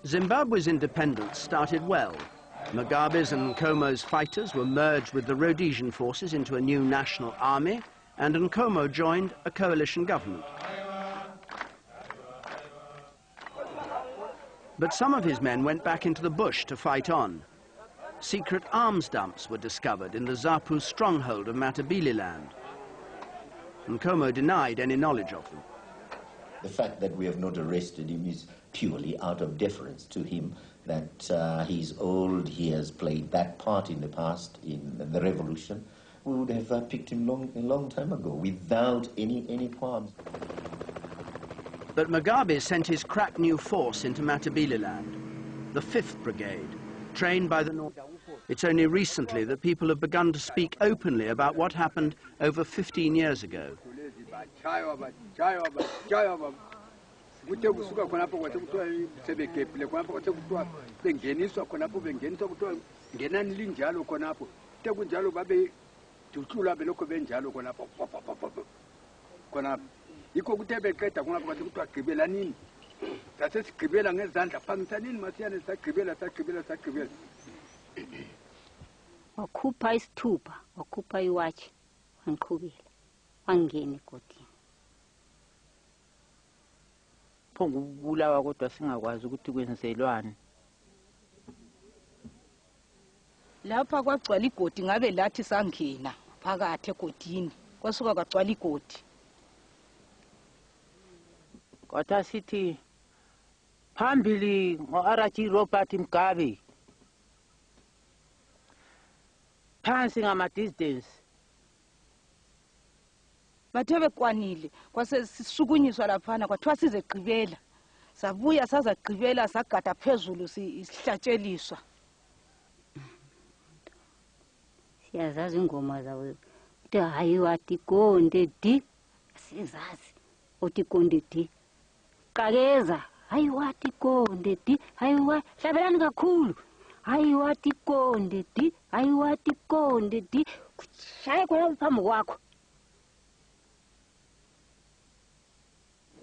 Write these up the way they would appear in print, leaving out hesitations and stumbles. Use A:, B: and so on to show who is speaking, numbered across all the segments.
A: Zimbabwe's independence started well. Mugabe's and Nkomo's fighters were merged with the Rhodesian forces into a new national army, and Nkomo joined a coalition government. But some of his men went back into the bush to fight on. Secret arms dumps were discovered in the Zapu stronghold of Matabeleland. Nkomo denied any knowledge of them.
B: The fact that we have not arrested him is purely out of deference to him, that he's old, he has played that part in the past in the revolution. We would have picked him a long time ago without any qualms.
A: But Mugabe sent his crack new force into Matabeleland, the 5th Brigade, trained by the North. It's only recently that people have begun to speak openly about what happened over 15 years ago.
C: Wakhupha isithupha, wakhupha iwatshi, wangiqhubela, wangena egodini.
D: Phongo ukubulawa kodwa singakwazi ukuthi kwenzelwane.
E: Lapha kwagcwala igodi ngabe lathi sangena phakathi egodini. Kwasuka kwagcwala igodi.
D: Kwatha sithi phambili ngo-RG Robert Mugabe. Phansi ngama-distance.
E: Bathe bekwanile kwase sisukunyiswa laphana kwathiwa sizegqibela. Sabuya sazagqibela sagada phezulu sihlatsheliswa.
C: Siyazazi ingoma zawo. Uthi hayi wathi konde di. Sizazi. Uthi konde di. Qakeza. Hayi wathi konde di. Hayi wa hlabelani kakhulu. Hayi wathi konde di. Hayi wathi konde di. Shaye khona phambi kwakho.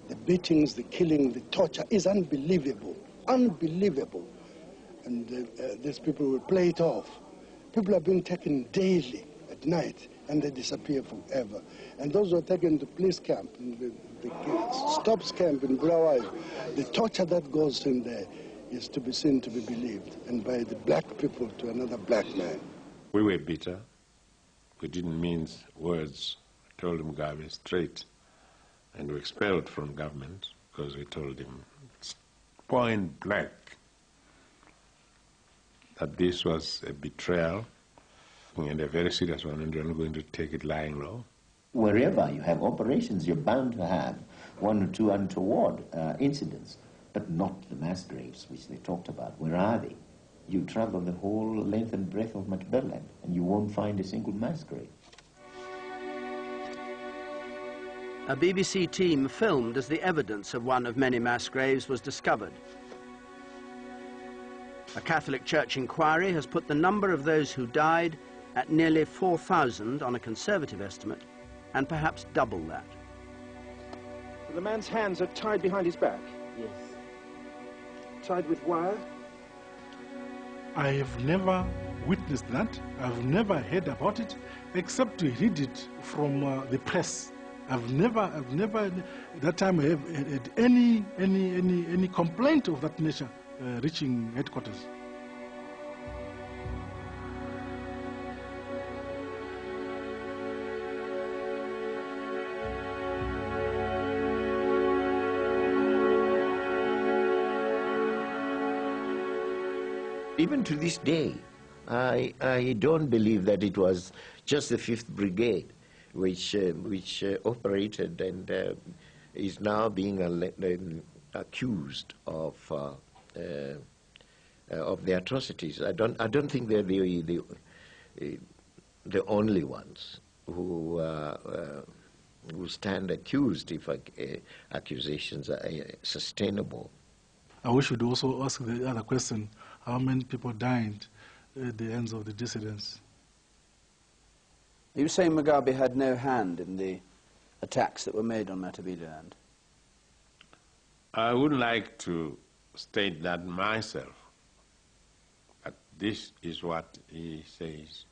F: The beatings, the killing, the torture is unbelievable, unbelievable. And these people will play it off. People are being taken daily at night and they disappear forever. And those who are taken to police camp, in the stops camp in Bulawayo, the torture that goes in there is to be seen, to be believed, and by the black people to another black man.
G: We were bitter. We didn't mince words. We told Mugabe straight. And we expelled from government because we told him point blank that this was a betrayal and a very serious one, and we're not going to take it lying low.
B: Wherever you have operations, you're bound to have one or two untoward incidents, but not the mass graves which they talked about. Where are they? You travel the whole length and breadth of Matabeleland and you won't find a single mass grave.
A: A BBC team filmed as the evidence of one of many mass graves was discovered. A Catholic Church inquiry has put the number of those who died at nearly 4,000 on a conservative estimate, and perhaps double that.
H: The man's hands are tied behind his back?
D: Yes.
H: Tied with wire?
I: I have never witnessed that. I've never heard about it, except to read it from the press. I've never, at that time, I have had any complaint of that nature reaching headquarters.
B: Even to this day, I don't believe that it was just the 5th Brigade which operated and is now being accused of the atrocities. I don't think they're the only ones who stand accused if accusations are sustainable.
I: We should also ask the other question: how many people died at the hands of the dissidents?
A: Are you saying Mugabe had no hand in the attacks that were made on Matabeleland?
G: I would like to state that myself, but this is what he says.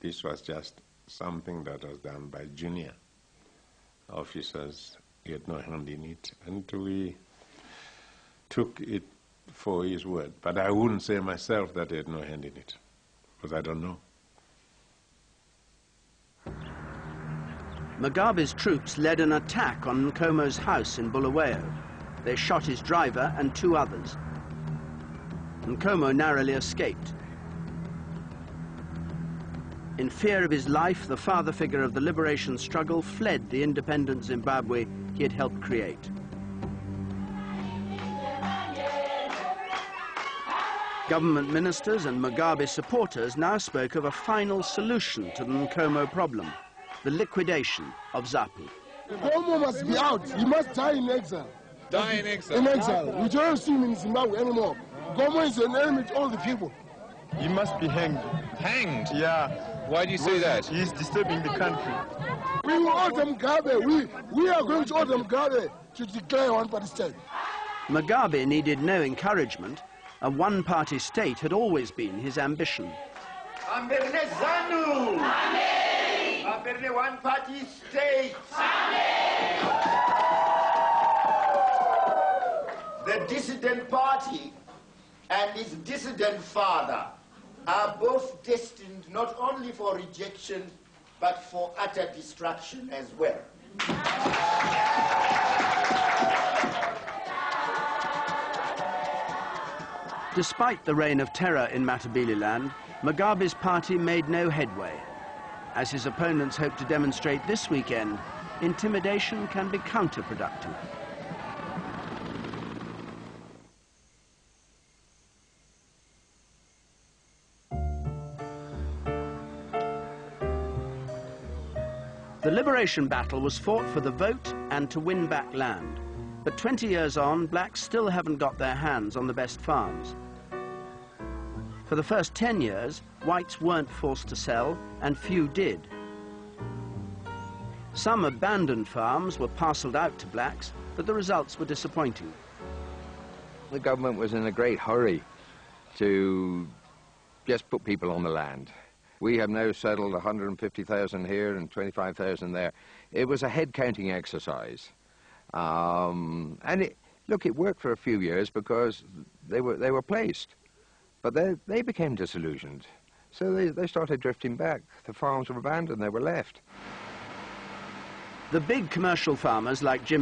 G: This was just something that was done by junior officers. He had no hand in it, and we took it for his word. But I wouldn't say myself that he had no hand in it, because I don't know.
A: Mugabe's troops led an attack on Nkomo's house in Bulawayo. They shot his driver and 2 others. Nkomo narrowly escaped. In fear of his life, the father figure of the liberation struggle fled the independent Zimbabwe he had helped create. Government ministers and Mugabe supporters now spoke of a final solution to the Nkomo problem: the liquidation of ZAPU.
J: Nkomo must be out. He must die in exile.
K: Die in exile?
J: In exile. We don't see him in Zimbabwe anymore. Nkomo is an enemy to all the people.
K: He must be hanged. Hanged? Yeah. Why do you say that? He's disturbing the country.
J: We will order Mugabe. We are going to order Mugabe to declare one-party state.
A: Mugabe needed no encouragement. A one-party state had always been his ambition.
B: One-party state. The dissident party and its dissident father are both destined not only for rejection, but for utter destruction as well.
A: Despite the reign of terror in Matabeleland, Mugabe's party made no headway. As his opponents hope to demonstrate this weekend, intimidation can be counterproductive. The liberation battle was fought for the vote and to win back land. But 20 years on, blacks still haven't got their hands on the best farms. For the first 10 years, whites weren't forced to sell, and few did. Some abandoned farms were parcelled out to blacks, but the results were disappointing.
L: The government was in a great hurry to just put people on the land. We have now settled 150,000 here and 25,000 there. It was a head-counting exercise. And look, it worked for a few years because they were placed. But they became disillusioned. So they started drifting back. The farms were abandoned, they were left.
A: The big commercial farmers like Jim